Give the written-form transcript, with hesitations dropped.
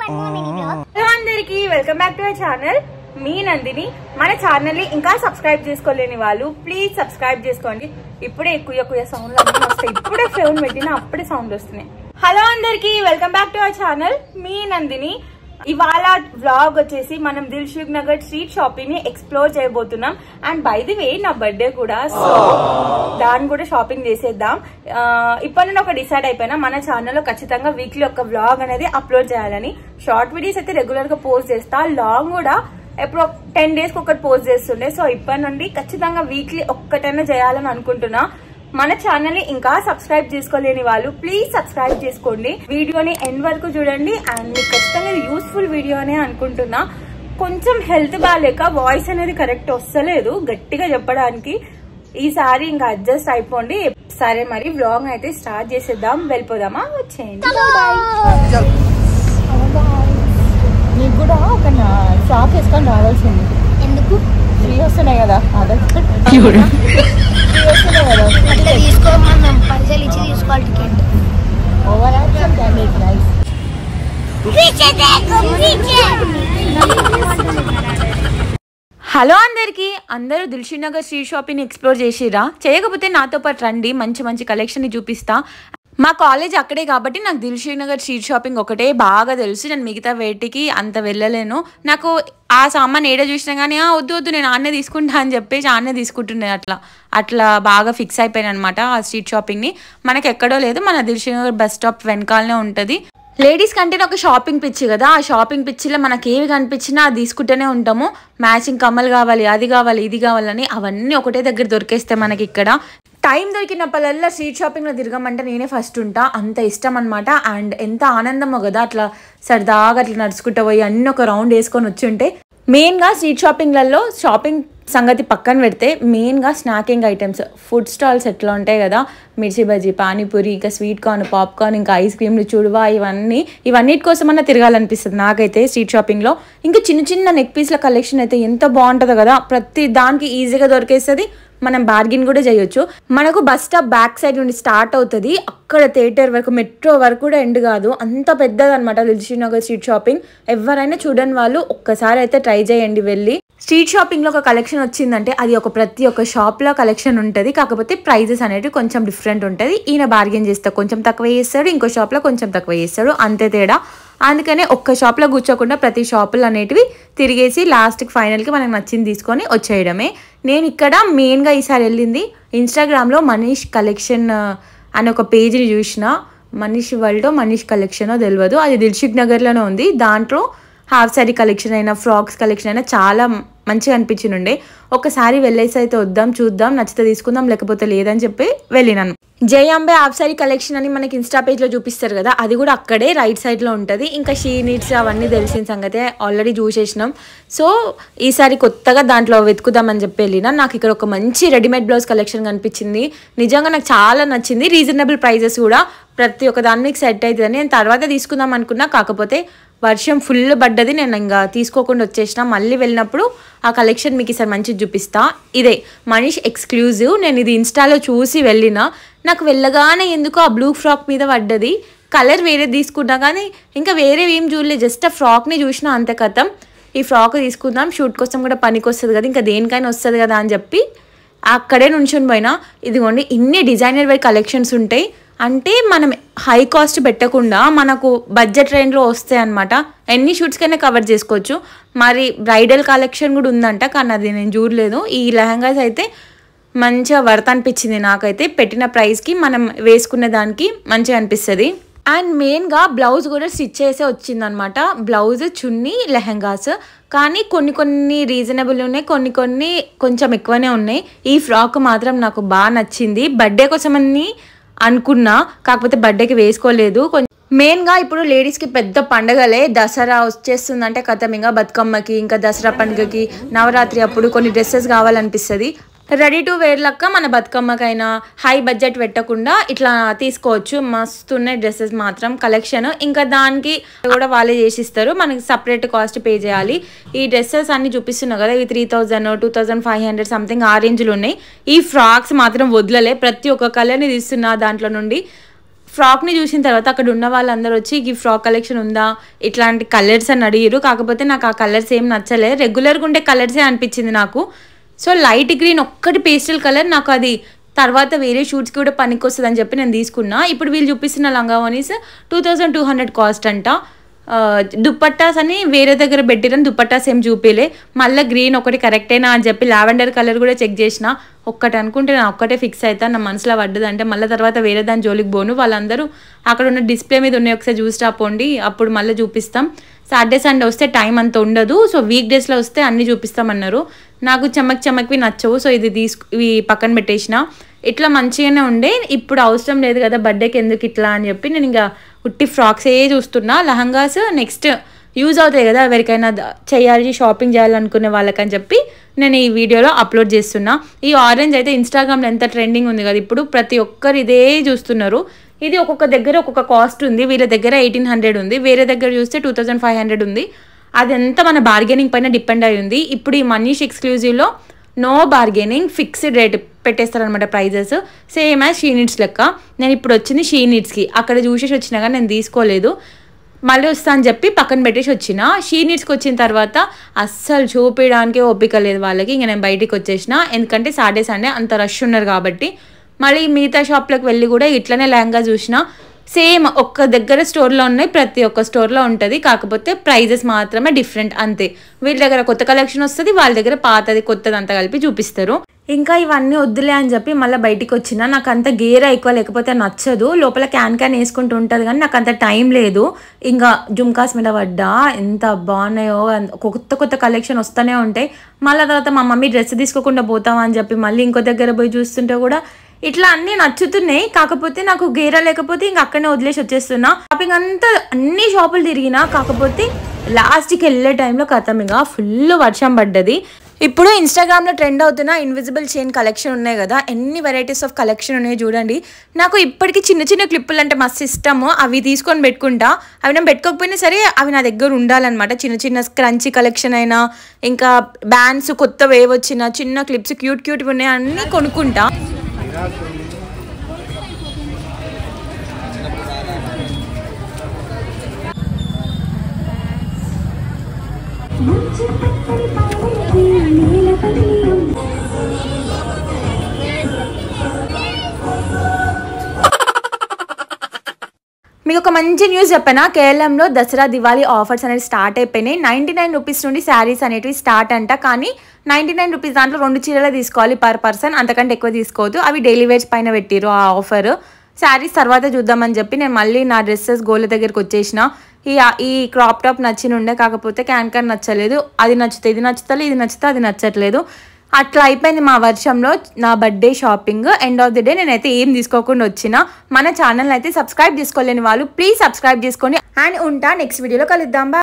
Hello అందరికి welcome back to our channel. మీ నందిని. మన ఛానల్ ని ఇంకా సబ్స్క్రైబ్ చేసుకోలేని వాళ్ళు ప్లీజ్ సబ్స్క్రైబ్ చేసుకోండి. ఇప్పుడే కుయ్య సౌండ్లు అన్నీ వస్తాయి. ఇప్పుడే ఫోన్ పెట్టినా అప్పుడే సౌండ్ వస్తున్నాయి. హలో అందరికి welcome back to our channel. మీ నందిని. ఇవాళ వ్లాగ్ వచ్చేసి మనం దిల్సుఖ్ నగర్ స్ట్రీట్ షాపింగ్ ని ఎక్స్ప్లోర్ చేయబోతున్నాం. అండ్ బై ది వే నా బర్త్డే కూడా, సో దాన్ని కూడా షాపింగ్ చేసేద్దాం. ఇప్పటి నుండి ఒక డిసైడ్ అయిపోయినా మన ఛానల్లో ఖచ్చితంగా వీక్లీ ఒక వ్లాగ్ అనేది అప్లోడ్ చేయాలని. షార్ట్ వీడియోస్ అయితే రెగ్యులర్ గా పోస్ట్ చేస్తా, లాంగ్ కూడా ఎప్పుడు 10 days కి ఒకటి పోస్ట్ చేస్తుండే. సో ఇప్పటి నుండి ఖచ్చితంగా వీక్లీ ఒక్కటైనా చేయాలని అనుకుంటున్నా. మన ఛానల్ ని ఇంకా సబ్స్క్రైబ్ చేసుకోలేని వాళ్ళు ప్లీజ్ సబ్స్క్రైబ్ చేసుకోండి. వీడియోని ఎండ్ వరకు చూడండి. అండ్ మీకు ఖచ్చితంగా యూస్ఫుల్ వీడియో అనే అనుకుంటున్నా. కొంచెం హెల్త్ బాగాలేక వాయిస్ అనేది కరెక్ట్ వస్తలేదు గట్టిగా చెప్పడానికి. ఈసారి ఇంకా అడ్జస్ట్ అయిపోండి. సరే మరి వ్లాగ్ అయితే స్టార్ట్ చేసేద్దాం. వెళ్ళిపోదామా? వచ్చేయండి. నీకు కూడా ఒక షాప్ వేసుకొని రావాల్సింది. ఎందుకు? ఫ్రీ వస్తున్నాయి కదా, అదే తీసుకోమన్నాం. పైసలు ఇచ్చి తీసుకోవాలి ticket. Over action candidate nice. Hello అందరికి. అందరూ Dilsukh Nagar street shopping explore చేసిరా? చేయకపోతే నాతో పాటు రండి, మంచి మంచి కలెక్షన్ ని చూపిస్తా. మా కాలేజ్ అక్కడే కాబట్టి నాకు దిల్సుఖ్ నగర్ స్ట్రీట్ షాపింగ్ ఒకటే బాగా తెలుసు. నేను మిగతా వేటికి అంత వెళ్ళలేను. నాకు ఆ సామాన్ ఏడ చూసినా కానీ వద్దు నేను ఆన్నే తీసుకుంటా అని చెప్పేసి ఆన్నే తీసుకుంటుండే. అట్లా బాగా ఫిక్స్ అయిపోయాను అనమాట ఆ స్ట్రీట్ షాపింగ్ని. మనకి ఎక్కడో లేదు, మన దిల్సుఖ్ నగర్ బస్ స్టాప్ వెనకాలనే ఉంటుంది. లేడీస్ కంటే ఒక షాపింగ్ పిచ్చి కదా, ఆ షాపింగ్ పిచ్చిలో మనకి ఏవి కనిపించినా అది తీసుకుంటూనే ఉంటాము. మ్యాచింగ్ కమ్మలు కావాలి, అది కావాలి, ఇది కావాలని అవన్నీ ఒకటే దగ్గర దొరికేస్తే మనకి ఇక్కడ. టైం దొరికినప్పుడల్లా స్ట్రీట్ షాపింగ్లో తిరగమంటే నేనే ఫస్ట్ ఉంటా, అంత ఇష్టం అనమాట. అండ్ ఎంత ఆనందమో కదా అట్లా సరదాగా అట్లా నడుచుకుంటూ పోయి అన్ని ఒక రౌండ్ వేసుకొని వచ్చి ఉంటే. మెయిన్గా స్ట్రీట్ షాపింగ్లలో షాపింగ్ సంగతి పక్కన పెడితే మెయిన్గా స్నాకింగ్ ఐటమ్స్, ఫుడ్ స్టాల్స్ ఎట్లా ఉంటాయి కదా, మిర్చి బజ్జీ, పానీపూరి, ఇంకా స్వీట్ కార్న్, పాప్కార్న్, ఇంకా ఐస్ క్రీమ్లు, చూడువా, ఇవన్నిటి కోసమన్నా తిరగాలనిపిస్తుంది నాకైతే స్ట్రీట్ షాపింగ్లో. ఇంకా చిన్న చిన్న నెక్ పీస్ల కలెక్షన్ అయితే ఎంత బాగుంటుందో కదా, ప్రతి దానికి ఈజీగా దొరికేస్తుంది. మనం బార్గెన్ కూడా చేయొచ్చు. మనకు బస్ స్టాప్ బ్యాక్ సైడ్ నుండి స్టార్ట్ అవుతుంది, అక్కడ థియేటర్ వరకు, మెట్రో వరకు కూడా ఎండ్ కాదు, అంత పెద్దది అనమాట దిల్సుఖ్ నగర్ స్ట్రీట్ షాపింగ్. ఎవరైనా చూడని వాళ్ళు ఒక్కసారి అయితే ట్రై చేయండి వెళ్ళి. స్ట్రీట్ షాపింగ్లో ఒక కలెక్షన్ వచ్చిందంటే అది ప్రతి ఒక్క షాప్లో కలెక్షన్ ఉంటుంది, కాకపోతే ప్రైజెస్ అనేవి కొంచెం డిఫరెంట్ ఉంటుంది. ఈయన బార్గెన్ చేస్తే కొంచెం తక్కువ చేస్తాడు, ఇంకో షాప్లో కొంచెం తక్కువ చేస్తాడు, అంతే తేడా. అందుకనే ఒక్క షాప్లో కూర్చోకుండా ప్రతి షాపులు అనేటివి తిరిగేసి లాస్ట్కి ఫైనల్కి మనకు నచ్చింది తీసుకొని వచ్చేయడమే. నేను ఇక్కడ మెయిన్గా ఈసారి వెళ్ళింది ఇన్స్టాగ్రామ్లో మనీష్ కలెక్షన్ అని ఒక పేజ్ని చూసిన. మనీష్ వరల్డ్ మనీష్ కలెక్షనో తెలియదు, అది దిల్సుఖ్ నగర్లోనే ఉంది. దాంట్లో హాఫ్ సారీ కలెక్షన్ అయినా, ఫ్రాక్స్ కలెక్షన్ అయినా చాలా మంచిగా అనిపించిండే. ఒకసారి వెళ్ళేసి అయితే వద్దాం, చూద్దాం, నచ్చితే తీసుకుందాం, లేకపోతే లేదని చెప్పి వెళ్ళినాను. జై అంబే హాఫ్ సారీ కలెక్షన్ అని మనకి ఇన్స్టా పేజ్లో చూపిస్తారు కదా, అది కూడా అక్కడే రైట్ సైడ్లో ఉంటుంది. ఇంకా షీ నీడ్స్ అవన్నీ తెలిసిన సంగతే, ఆల్రెడీ చూసేసినాం. సో ఈసారి కొత్తగా దాంట్లో వెతుకుదామని చెప్పి వెళ్ళినా. నాకు ఇక్కడ ఒక మంచి రెడీమేడ్ బ్లౌజ్ కలెక్షన్ కనిపించింది. నిజంగా నాకు చాలా నచ్చింది. రీజనబుల్ ప్రైజెస్ కూడా, ప్రతి ఒక్క దానికి సెట్ అవుతుందని నేను తర్వాత తీసుకుందాం అనుకున్నా. కాకపోతే వర్షం ఫుల్ పడ్డది, నేను ఇంకా తీసుకోకుండా వచ్చేసిన. మళ్ళీ వెళ్ళినప్పుడు ఆ కలెక్షన్ మీకు ఈసారి మంచిగా చూపిస్తా. ఇదే మనీష్ ఎక్స్క్లూజివ్. నేను ఇది ఇన్స్టాలో చూసి వెళ్ళిన. నాకు వెళ్ళగానే ఎందుకో ఆ బ్లూ ఫ్రాక్ మీద పడ్డది. కలర్ వేరే తీసుకున్నా కానీ ఇంకా వేరే ఏం చూడలేదు, జస్ట్ ఆ ఫ్రాక్ని చూసినా అంతే. కథం ఈ ఫ్రాక్ తీసుకుందాం, షూట్ కోసం కూడా పనికి వస్తుంది కదా, ఇంకా దేనికైనా వస్తుంది కదా అని చెప్పి అక్కడే నుంచుని పోయినా. ఇదిగోండి ఇన్ని డిజైనర్ వేర్ కలెక్షన్స్ ఉంటాయి. అంటే మనం హై కాస్ట్ పెట్టకుండా మనకు బడ్జెట్ రేంజ్లో వస్తాయి అనమాట. ఎన్ని షూట్స్కైనా కవర్ చేసుకోవచ్చు. మరి బ్రైడల్ కలెక్షన్ కూడా ఉందంట, కానీ అది నేను చూడలేదు. ఈ లెహంగాస్ అయితే మంచిగా వర్త్ అనిపించింది నాకైతే. పెట్టిన ప్రైస్కి మనం వేసుకునే దానికి మంచిగా అనిపిస్తుంది. అండ్ మెయిన్గా బ్లౌజ్ కూడా స్టిచ్ చేసే వచ్చిందనమాట. బ్లౌజ్, చున్నీ, లెహంగాస్. కానీ కొన్ని రీజనబుల్ ఉన్నాయి, కొన్ని కొంచెం ఎక్కువనే ఉన్నాయి. ఈ ఫ్రాక్ మాత్రం నాకు బాగా నచ్చింది. బర్త్డే కోసమని అనుకున్నా, కాకపోతే బర్త్డేకి వేసుకోలేదు. మెయిన్గా ఇప్పుడు లేడీస్కి పెద్ద పండగలే, దసరా వచ్చేస్తుందంటే కథం ఇంకా బతుకమ్మకి, ఇంకా దసరా పండుగకి, నవరాత్రి అప్పుడు కొన్ని డ్రెస్సెస్ కావాలనిపిస్తుంది. రెడీ టు వేర్ లెక్క మన బతుకమ్మకైనా హై బడ్జెట్ పెట్టకుండా ఇట్లా తీసుకోవచ్చు. మస్తున్నాయి డ్రెస్సెస్ మాత్రం కలెక్షన్. ఇంకా దానికి కూడా వాళ్ళే చేసిస్తారు, మనకి సపరేట్ కాస్ట్ పే చేయాలి. ఈ డ్రెస్సెస్ అన్ని చూపిస్తున్నావు కదా, ఇవి 3000, 2500 సంథింగ్ ఆ రేంజ్లో ఉన్నాయి. ఈ ఫ్రాక్స్ మాత్రం వదలలే, ప్రతి ఒక్క కలర్ని తీస్తున్నా దాంట్లో నుండి. ఫ్రాక్ని చూసిన తర్వాత అక్కడ ఉన్న వాళ్ళందరూ వచ్చి ఈ ఫ్రాక్ కలెక్షన్ ఉందా ఇట్లాంటి కలర్స్ అని అడిగారు. కాకపోతే నాకు ఆ కలర్స్ ఏం నచ్చలే, రెగ్యులర్గా ఉండే కలర్సే అనిపించింది నాకు. సో లైట్ గ్రీన్ ఒక్కటి పేస్టల్ కలర్, నాకు అది తర్వాత వేరే షూట్స్కి కూడా పనికి వస్తుంది అని చెప్పి నేను తీసుకున్నా. ఇప్పుడు వీళ్ళు చూపిస్తున్న లంగావోనీస్ 2200 కాస్ట్ అంట. దుప్పట్టాస్ అని వేరే దగ్గర పెట్టిరని దుప్పట్టాస్ ఏం చూపిలే. మళ్ళీ గ్రీన్ ఒకటి కరెక్టేనా అని చెప్పి లావెండర్ కలర్ కూడా చెక్ చేసిన. ఒక్కటి అనుకుంటే నేను ఒక్కటే ఫిక్స్ అవుతాను, నా మనసులో పడ్డది అంటే మళ్ళీ తర్వాత వేరే దాని జోలికి పోను. వాళ్ళందరూ అక్కడ ఉన్న డిస్ప్లే మీద ఉన్నాయి, ఒకసారి చూసి రాపోండి, అప్పుడు మళ్ళీ చూపిస్తాం. సాటర్డే సండే వస్తే టైం అంత ఉండదు, సో వీక్ డేస్లో వస్తే అన్నీ చూపిస్తామన్నారు. నాకు చమక్వి నచ్చవు, సో ఇవి పక్కన పెట్టేసిన. ఇట్లా మంచిగానే ఉండే, ఇప్పుడు అవసరం లేదు కదా బర్త్డేకి ఎందుకు ఇట్లా అని చెప్పి నేను ఇంకా ఉట్టి ఫ్రాక్సే చూస్తున్నా. లెహంగాస్ నెక్స్ట్ యూజ్ అవుతాయి కదా ఎవరికైనా చేయాలి షాపింగ్ చేయాలనుకునే వాళ్ళకని చెప్పి నేను ఈ వీడియోలో అప్లోడ్ చేస్తున్నా. ఈ ఆరెంజ్ అయితే ఇన్స్టాగ్రామ్లో ఎంత ట్రెండింగ్ ఉంది కదా ఇప్పుడు, ప్రతి ఒక్కరు ఇదే చూస్తున్నారు. ఇది ఒక్కొక్క దగ్గర ఒక్కొక్క కాస్ట్ ఉంది, వీళ్ళ దగ్గర 1800 ఉంది, వేరే దగ్గర చూస్తే 2500 ఉంది. అదంతా మన బార్గెనింగ్ పైన డిపెండ్ అయి ఉంది. ఇప్పుడు ఈ మనీష్ ఎక్స్క్లూజివ్లో నో బార్గెనింగ్, ఫిక్స్డ్ రేట్ పెట్టేస్తారనమాట prices, same as she needs లెక్క. నేను ఇప్పుడు వచ్చింది షీ నీడ్స్కి, అక్కడ చూసేసి వచ్చినా కానీ నేను తీసుకోలేదు, మళ్ళీ వస్తా అని చెప్పి పక్కన పెట్టేసి వచ్చిన. షీ నీడ్స్కి వచ్చిన తర్వాత అస్సలు చూపించడానికి ఓపిక లేదు వాళ్ళకి, ఇంక నేను బయటికి వచ్చేసిన. ఎందుకంటే సాటర్డే సండే అంత రష్ ఉన్నారు కాబట్టి. మళ్ళీ మిగతా షాప్లోకి వెళ్ళి కూడా ఇట్లనే లెహంగా చూసిన, సేమ్ ఒక్క దగ్గర స్టోర్లో ఉన్నాయి, ప్రతి ఒక్క స్టోర్లో ఉంటుంది, కాకపోతే ప్రైజెస్ మాత్రమే డిఫరెంట్ అంతే. వీళ్ళ దగ్గర కొత్త కలెక్షన్ వస్తుంది, వాళ్ళ దగ్గర పాతది కొత్తది అంతా కలిపి చూపిస్తారు. ఇంకా ఇవన్నీ వద్దులే అని చెప్పి మళ్ళీ బయటికి వచ్చిన. నాకు అంత గేర్ ఎక్కువ లేకపోతే నచ్చదు, లోపల క్యాన్ వేసుకుంటూ ఉంటుంది కానీ నాకు అంత టైం లేదు. ఇంకా జుమ్కాస్ మీద పడ్డా, ఎంత బాగున్నాయో, కొత్త కలెక్షన్ వస్తూనే ఉంటాయి. మళ్ళీ తర్వాత మా మమ్మీ డ్రెస్ తీసుకోకుండా పోతామా అని చెప్పి మళ్ళీ ఇంకో దగ్గర పోయి చూస్తుంటే కూడా ఇట్లా అన్నీ నచ్చుతున్నాయి, కాకపోతే నాకు గేరా లేకపోతే ఇంక అక్కడనే వదిలేసి వచ్చేస్తున్నా. షాపింగ్ అంతా అన్ని షాపులు తిరిగినా, కాకపోతే లాస్ట్కి వెళ్ళే టైంలో కథం ఇక ఫుల్ వర్షం పడ్డది. ఇప్పుడు ఇన్స్టాగ్రామ్లో ట్రెండ్ అవుతున్న ఇన్విజిబుల్ చైన్ కలెక్షన్ ఉన్నాయి కదా, ఎన్ని వెరైటీస్ ఆఫ్ కలెక్షన్ ఉన్నాయో చూడండి. నాకు ఇప్పటికీ చిన్న క్లిప్పులు అంటే మస్తు ఇష్టము, అవి తీసుకొని పెట్టుకుంటా. అవి నేను పెట్టుకోకపోయినా సరే అవి నా దగ్గర ఉండాలన్నమాట. చిన్న స్క్రంచీ కలెక్షన్ అయినా, ఇంకా బ్యాండ్స్ కొత్త వేవ్ వచ్చిన చిన్న క్లిప్స్ క్యూట్గా ఉన్నాయి అన్నీ కొనుక్కుంటా. మీకు ఒక మంచి న్యూస్ చెప్పనా, కేరళంలో దసరా దివాళీ ఆఫర్స్ అనేవి స్టార్ట్ అయిపోయినాయి. 99 రూపీస్ నుండి శారీస్ అనేటివి స్టార్ట్ అంట, కానీ 99 రూపీస్ దాంట్లో 2 చీరలు తీసుకోవాలి పర్ పర్సన్, అంతకంటే ఎక్కువ తీసుకోవద్దు. అవి డైలీ వేర్స్ పైన పెట్టిరు ఆ ఆఫర్. శారీస్ తర్వాత చూద్దామని చెప్పి నేను మళ్ళీ నా డ్రెస్సెస్ గోల దగ్గరికి వచ్చేసిన. ఈ క్రాప్ టాప్ నచ్చినుండే, కాకపోతే క్యాన్ నచ్చలేదు. అది నచ్చితే ఇది నచ్చుతలే, ఇది నచ్చితే అది నచ్చట్లేదు. అట్లా అయిపోయింది మా వర్షంలో నా birthday shopping. End of the day నేనైతే ఏం తీసుకోకుండా వచ్చిన. మన ఛానల్ అయితే సబ్స్క్రైబ్ చేసుకోలేని వాళ్ళు ప్లీజ్ సబ్స్క్రైబ్ చేసుకోండి. అండ్ ఉంటా, నెక్స్ట్ వీడియోలో కలుద్దాం.